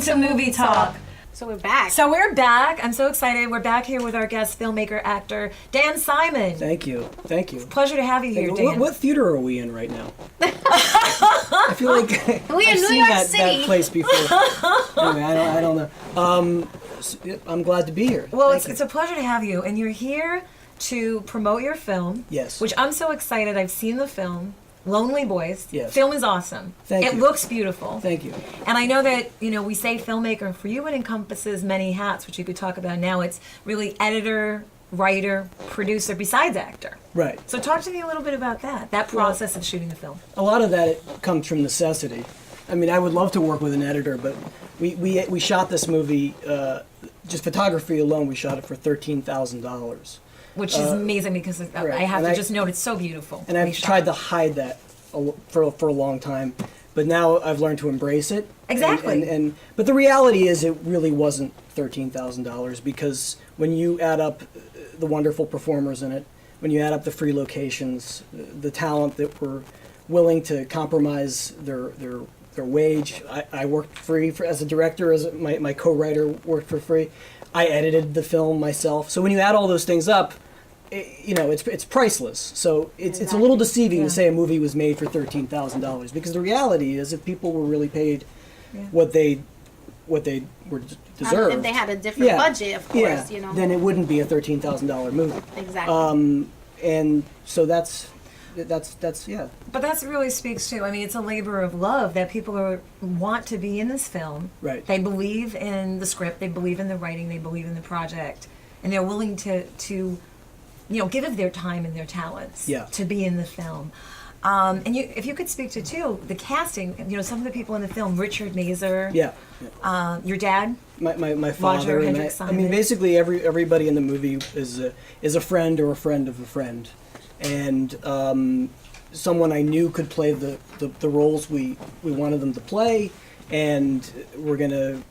to Movie Talk. So we're back. So we're back. I'm so excited. We're back here with our guest filmmaker, actor, Dan Simon. Thank you. Thank you. Pleasure to have you here, Dan. What theater are we in right now? I feel like We're in New York City. That place before. Anyway, I don't know. I'm glad to be here. Well, it's a pleasure to have you. And you're here to promote your film. Yes. Which I'm so excited. I've seen the film. Lonely Boys. Yes. Film is awesome. Thank you. It looks beautiful. Thank you. And I know that, we say filmmaker. For you, it encompasses many hats, which you could talk about now. It's really editor, writer, producer, besides actor. Right. So talk to me a little bit about that process of shooting the film. A lot of that comes from necessity. I mean, I would love to work with an editor, but we shot this movie, just photography alone, we shot it for $13,000. Which is amazing because right. I have to just note it's so beautiful. And I've tried to hide that for a long time, but now I've learned to embrace it. Exactly. But the reality is, it really wasn't $13,000 because when you add up the wonderful performers in it, when you add up the free locations, the talent that were willing to compromise their wage. I worked free as a director, as my co-writer worked for free. I edited the film myself. So when you add all those things up, it's priceless. So it's a little deceiving to say a movie was made for $13,000 because the reality is, if people were really paid what they were deserved, if they had a different budget, of course, then it wouldn't be a $13,000 movie. Exactly. And so that's yeah. But that really speaks to, it's a labor of love that people want to be in this film. Right. They believe in the script, they believe in the writing, they believe in the project, and they're willing to give of their time and their talents to be in the film. And if you could speak to, too, the casting, some of the people in the film, Richard Mazer, your dad, my father, and I mean, basically everybody in the movie is a friend or a friend of a friend. And someone I knew could play the roles we wanted them to play, and we're going to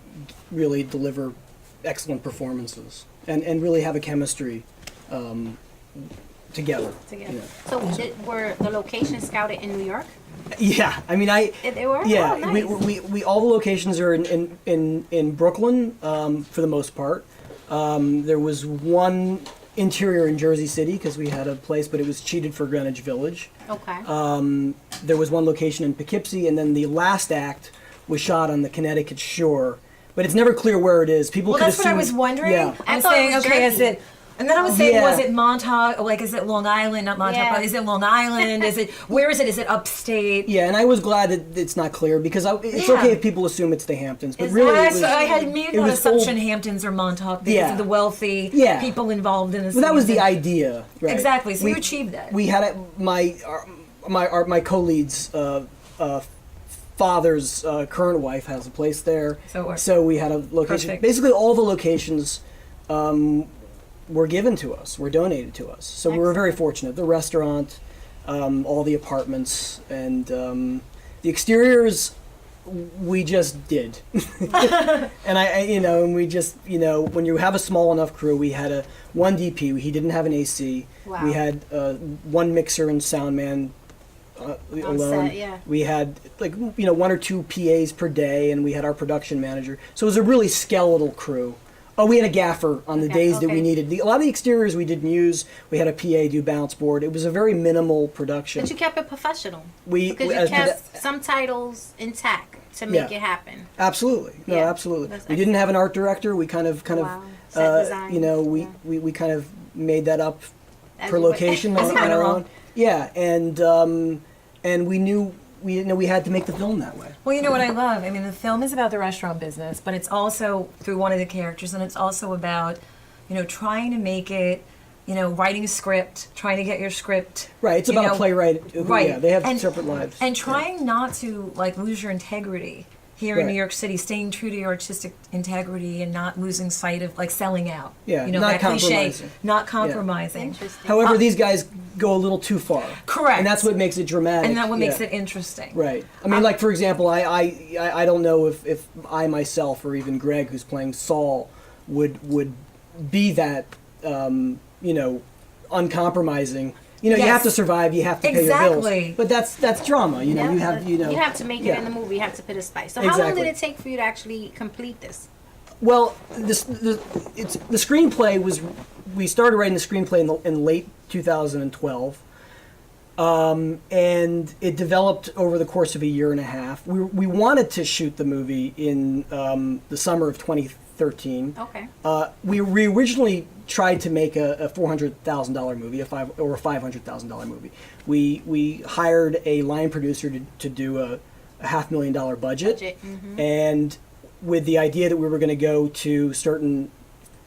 really deliver excellent performances and really have a chemistry together. So were the locations scouted in New York? Yeah, I mean, They were? Yeah, Oh, nice. we all the locations are in Brooklyn for the most part. There was one interior in Jersey City because we had a place, but it was cheated for Greenwich Village. Okay. There was one location in Poughkeepsie, and then the last act was shot on the Connecticut shore, but it's never clear where it is. People well, could that's what I was wondering. Yeah. I was thought saying, it was okay, Jersey. is it? And then I was saying, was Yeah. it Montauk? Like, is it Long Island? Not Montauk. Yeah. But is it Long Island? Where is it? Is it upstate? Yeah, and I was glad that it's not clear because it's Yeah. okay if people assume it's the Hamptons, but Is really that- it was, I had made it that was assumption, old- Hamptons or Montauk, because of the wealthy people involved in the Well, that was the season. idea, right? Exactly. So you achieved that. We had my co-lead's father's current wife has a place there, so we had a location. Perfect. Basically, all the locations were given to us, were donated to us. So we were very fortunate. The restaurant, all the apartments, and the exteriors we just did. And and we just, when you have a small enough crew, we had one DP. He didn't have an AC. Wow. We had one mixer and sound man alone. Set, yeah. We had one or two PAs per day, and we had our production manager. So it was a really skeletal crew. Oh, we had a gaffer on the days that we needed. A lot of the exteriors we didn't use. We had a PA do bounce board. It was a very minimal production. But you kept it professional. Because you kept some titles intact to make it happen. Absolutely. No, Yeah. absolutely. That's We didn't have an art director. We kind of Wow. Set design. we kind of made that up As per you went. location on our own. Yeah, and we knew we had to make the film that way. Well, you know what I love? The film is about the restaurant business, but it's also through one of the characters, and it's also about, trying to make it, writing a script, trying to get your script. Right, it's about a playwright. Right. Yeah, they have separate lives. And trying not to, lose your integrity here in New York City, staying true to your artistic integrity and not losing sight of, selling out. Yeah, not not that cliche. compromising. Not compromising. Interesting. However, these guys go a little too far. Correct. And that's what makes it dramatic. And that's what makes it interesting. Right. For example, I don't know if I myself or even Greg, who's playing Saul, would be that uncompromising You know, you Yes. have to survive. You have to pay your Exactly. bills. But that's drama. You know, Yeah, you have to make it yeah. in the movie. You have to put a spice. So how long Exactly. did it take for you to actually complete this? Well, the screenplay was, we started writing the screenplay in late 2012, and it developed over the course of a year and a half. We wanted to shoot the movie in the summer of 2013. Okay. We originally tried to make a $400,000 movie, a $500,000 movie. We hired a line producer to do a $500,000 budget. Mm-hmm. And with the idea that we were going to go to certain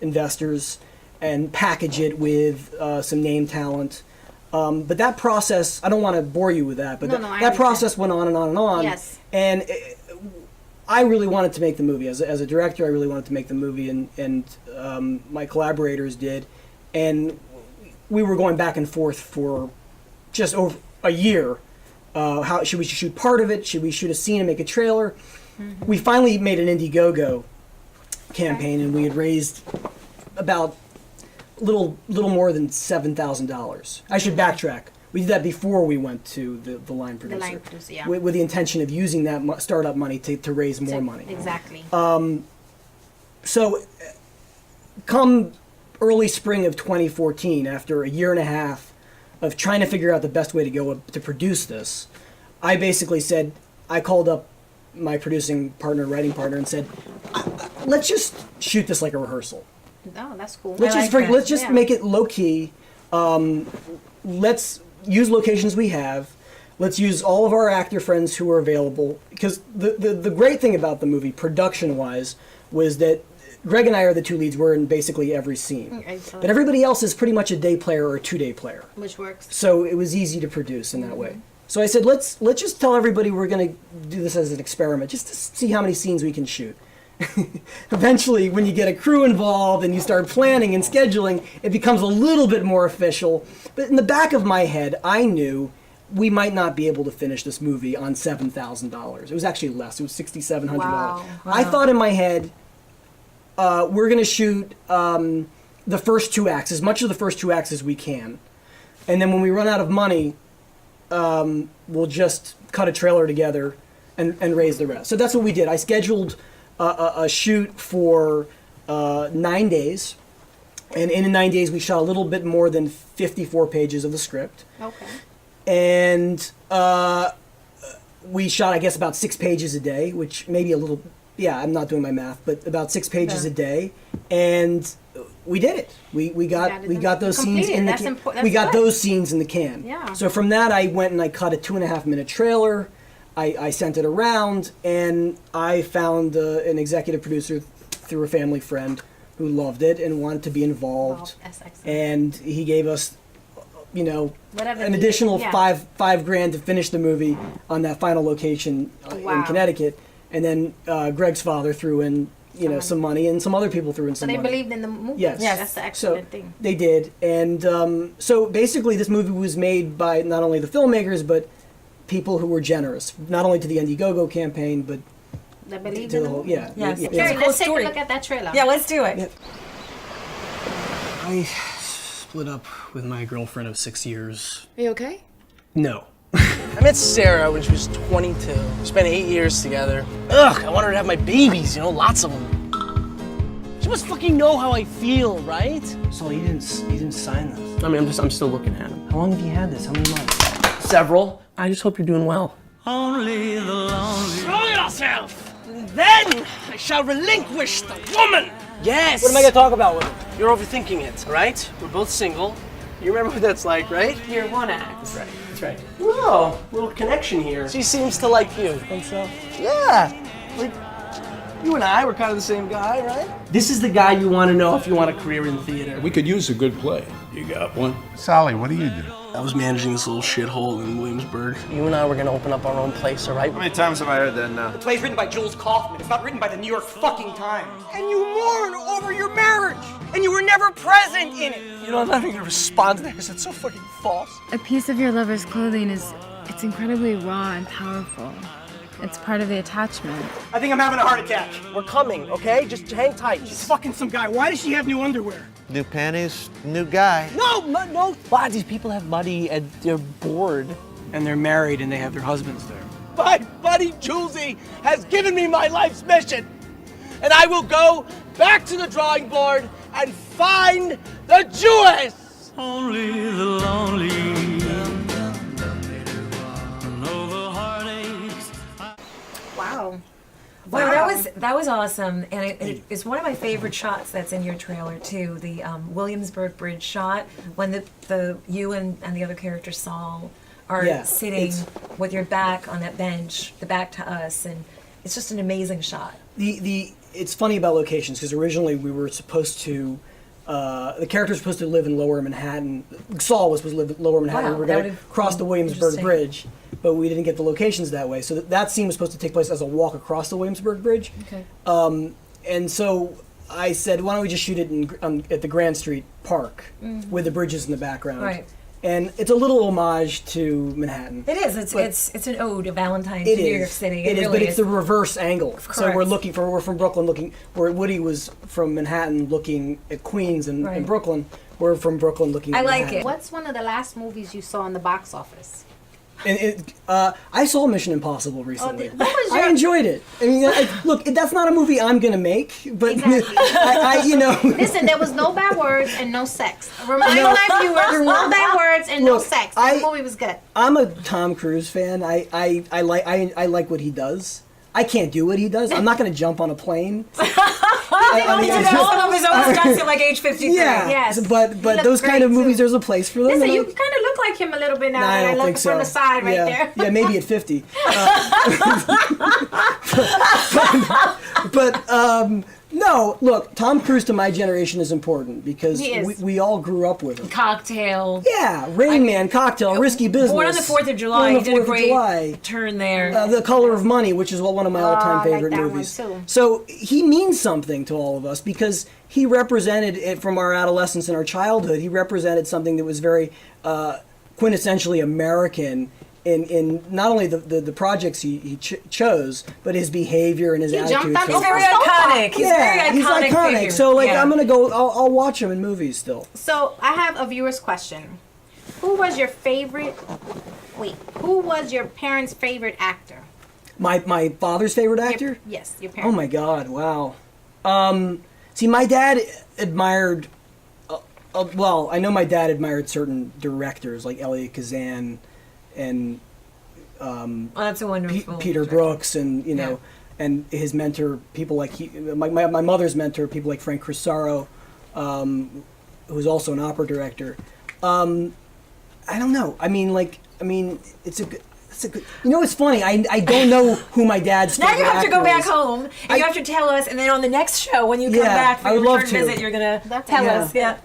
investors and package it with some name talent. But that process, I don't want to bore you with that, but that process went on and on and on. Yes. And I really wanted to make the movie. As a director, I really wanted to make the movie, and my collaborators did. And we were going back and forth for just over a year. How should we shoot part of it? Should we shoot a scene and make a trailer? Mm-hmm. We finally made an Indiegogo campaign, and we had raised about a little more than $7,000. I should backtrack. We did that before we went to the line producer. The line producer, yeah. With the intention of using that startup money to raise more money. Exactly. So, come early spring of 2014, after a year and a half of trying to figure out the best way to produce this, I basically said, I called up my producing partner, writing partner, and said, let's just shoot this like a rehearsal. Oh, that's cool. Let's just make it low key. Let's use locations we have. Let's use all of our actor friends who are available. Because the great thing about the movie, production wise, was that Greg and I are the two leads. We're in basically every scene. But everybody else is pretty much a day player or a 2-day player. Which works. So it was easy to produce in that way. So I said, let's just tell everybody we're going to do this as an experiment, just to see how many scenes we can shoot. Eventually, when you get a crew involved and you start planning and scheduling, it becomes a little bit more official. But in the back of my head, I knew we might not be able to finish this movie on $7,000. It was actually less. It was $6,700. Wow. I thought in my head, we're going to shoot the first 2 acts, as much of the first 2 acts as we can. And then when we run out of money, we'll just cut a trailer together and raise the rest. So that's what we did. I scheduled a shoot for 9 days. And in the 9 days, we shot a little bit more than 54 pages of the script. Okay. And we shot, I guess, about 6 pages a day, which maybe a little, I'm not doing my math, but about 6 pages a day. And we did it. We got those scenes in the can. We got those scenes in the can. Yeah. So from that, I went and I cut a 2.5-minute trailer. I sent it around, and I found an executive producer through a family friend who loved it and wanted to be involved. That's excellent. And he gave us, Whatever an additional $5,000 to finish the movie on that final location in Connecticut. And then Greg's father threw in, some money, and some other people threw in some money. So they believed in the movie. Yes. That's the excellent thing. They did. And so basically this movie was made by not only the filmmakers, but people who were generous, not only to the Indiegogo campaign, but they believed to in the the whole, movie. Yes. Carrie, Cool let's take a story. look at that trailer. Yeah, let's do it. Yeah. I split up with my girlfriend of 6 years. Are you okay? No. I met Sarah when she was 22. We spent 8 years together. Ugh, I want her to have my babies, lots of them. She must fucking know how I feel, right? So you didn't sign this? I mean, I'm still looking at him. How long have you had this? How many months? Several. I just hope you're doing well. Only the lonely. Show yourself! And then I shall relinquish the woman! Yes! What am I gonna talk about with him? You're overthinking it, all right? We're both single. You remember what that's like, right? You're one act. That's right, that's right. Whoa, little connection here. She seems to like you. Think so? Yeah. Like, you and I were kind of the same guy, right? This is the guy you want to know if you want a career in theater. We could use a good play. You got one? Sally, what do you do? I was managing this little shithole in Williamsburg. You and I were gonna open up our own place, all right? How many times have I heard that now? The play's written by Jules Kaufman. It's not written by the New York fucking Times. And you mourn over your marriage, and you were never present in it. You know, I'm not even gonna respond to that because it's so fucking false. A piece of your lover's clothing it's incredibly raw and powerful. It's part of the attachment. I think I'm having a heart attack. We're coming, okay? Just hang tight. She's fucking some guy. Why does she have new underwear? New panties, new guy. No. But these people have money and they're bored. And they're married and they have their husbands there. My buddy Julesy has given me my life's mission. And I will go back to the drawing board and find the Jewess. Only the lonely know the heartaches. Wow. Wow, that was awesome, and it's one of my favorite shots that's in your trailer too. The Williamsburg Bridge shot when the you and the other character Saul are sitting with your back on that bench, the back to us, and it's just an amazing shot. It's funny about locations because originally we were supposed to. The character was supposed to live in Lower Manhattan. Saul was supposed to live in Lower Manhattan. Wow, We were going to cross the Williamsburg Bridge, but we didn't get the locations that way. So that scene was supposed to take place as a walk across the Williamsburg Bridge. Okay. And so I said, why don't we just shoot it at the Grand Street Park with the bridges in the background? Right. And it's a little homage to Manhattan. It is. It's an ode to Valentine's to New York City. It is, really but it's the reverse angle. So Correct. we're from Brooklyn where Woody was from Manhattan looking at Queens and Brooklyn. We're from Brooklyn looking at Manhattan. like it. What's one of the last movies you saw in the box office? And I saw Mission Impossible recently. What was your... I enjoyed it. I mean, look, that's not a movie I'm gonna make, but Exactly. Listen, there was no bad words and no sex. Remind my viewers, no bad words and no sex. The movie was good. I'm a Tom Cruise fan. I like what he does. I can't do what he does. I'm not gonna jump on a plane. He did all of his own stunts at like age 53. Yeah, Yes. but He those kind of looked great, movies, too. there's a place for them. Listen, and you kind of look like him a little bit now. I don't look think so. from the side right there. Yeah, maybe at 50. No, look, Tom Cruise to my generation is important because He is. we all grew up with him. Cocktail. Yeah, Rain Man, Cocktail, Risky Business. Born on the 4th of July. Born on He the did a 4th of great July. turn there. The Color of Money, which is one of my all-time I like favorite that one, movies. too. So he means something to all of us because he represented it from our adolescence and our childhood. He represented something that was very quintessentially American in not only the projects he chose, but his behavior and his attitude. jumped on towards He's very it. iconic. He's very he's iconic. iconic. Figure. So Yeah. I'm gonna go. I'll watch him in movies still. So I have a viewer's question. Who was your favorite? Wait, who was your parents' favorite actor? My father's favorite actor. Yes, your Oh parents. my God! Wow. See, my dad admired. Well, I know my dad admired certain directors like Elliot Kazan and Oh, that's a wonderful. Peter Brooks, and and his mentor, people like my mother's mentor, people like Frank Crissaro, who's also an opera director. I don't know. I mean, it's a good. It's funny. I don't know who my dad's Now favorite you have to go actor back is. home and you have to tell us, and then on the next show when you come back for I your would love return to. visit, you're gonna That's tell yeah. us. Yeah.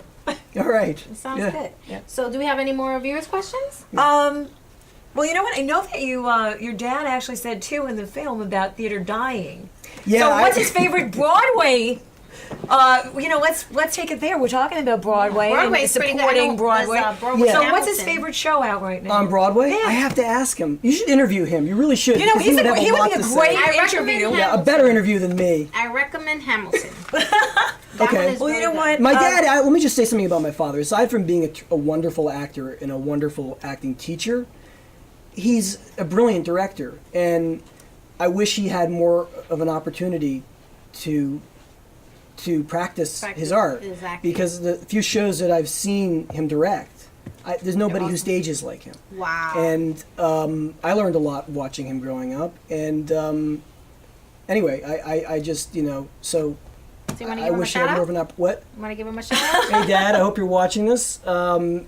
All right. Sounds Yeah. good. Yeah. So do we have any more viewers' questions? Well, you know what? I know that your dad actually said too in the film about theater dying. Yeah. So what's his favorite Broadway? Let's take it there. We're talking about Broadway Broadway's and pretty good. supporting I know Broadway. there's, Broadway So Yeah. what's his Hamilton. favorite show out right now? On Broadway? Yeah. I have to ask him. You should interview him. You really should. You know, because he would have would lot be a to say. great I recommend interview. him. Yeah, a better interview than me. I recommend Hamilton. Okay. Well, you know what? My dad, let me just say something about my father. Aside from being a wonderful actor and a wonderful acting teacher, he's a brilliant director. And I wish he had more of an opportunity to practice his art. Exactly. Because the few shows that I've seen him direct, there's nobody who stages like him. Wow. And I learned a lot watching him growing up. And anyway, I just, so So you want to I give him a wish I shout had more out? of an what? You want to give him a shout out? Hey, Dad, I hope you're watching this. And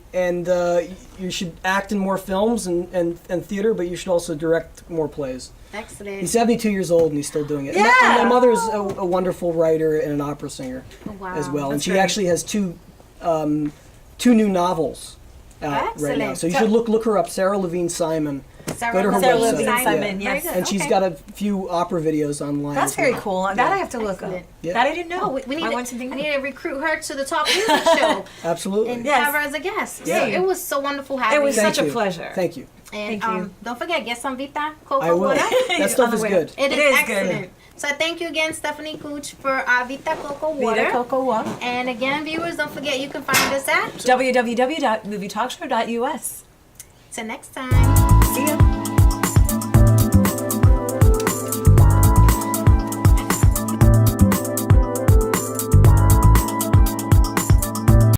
you should act in more films and theater, but you should also direct more plays. Excellent. He's 72 years old and he's still doing it. Yeah. And my mother's a wonderful writer and an opera singer Wow, as well. And that's she great. actually has two new novels out right now. Excellent. So you should look her up, Sarah Levine Simon. Go to her Sarah website. Levine Yeah. Simon, yes. Very good. And she's Okay. got a few opera videos online. That's as very well. cool. That I have to look up. Excellent. Yeah. That I didn't know. Oh, we need I to, want something I new. need to recruit her to the Talk Music Show Absolutely. and Yes. have her as a guest. Yeah. So it was so wonderful having It was you. Thank such a you. pleasure. Thank you. And Thank you. don't forget, get some Vita I cocoa will. water. That stuff On the is way. good. It It is is good. excellent. So thank you again, Stephanie Cooch, for our Vita Cocoa Water. Vita Cocoa Water. And again, viewers, don't forget you can find us at www.movietalkshow.us. till next time. See ya.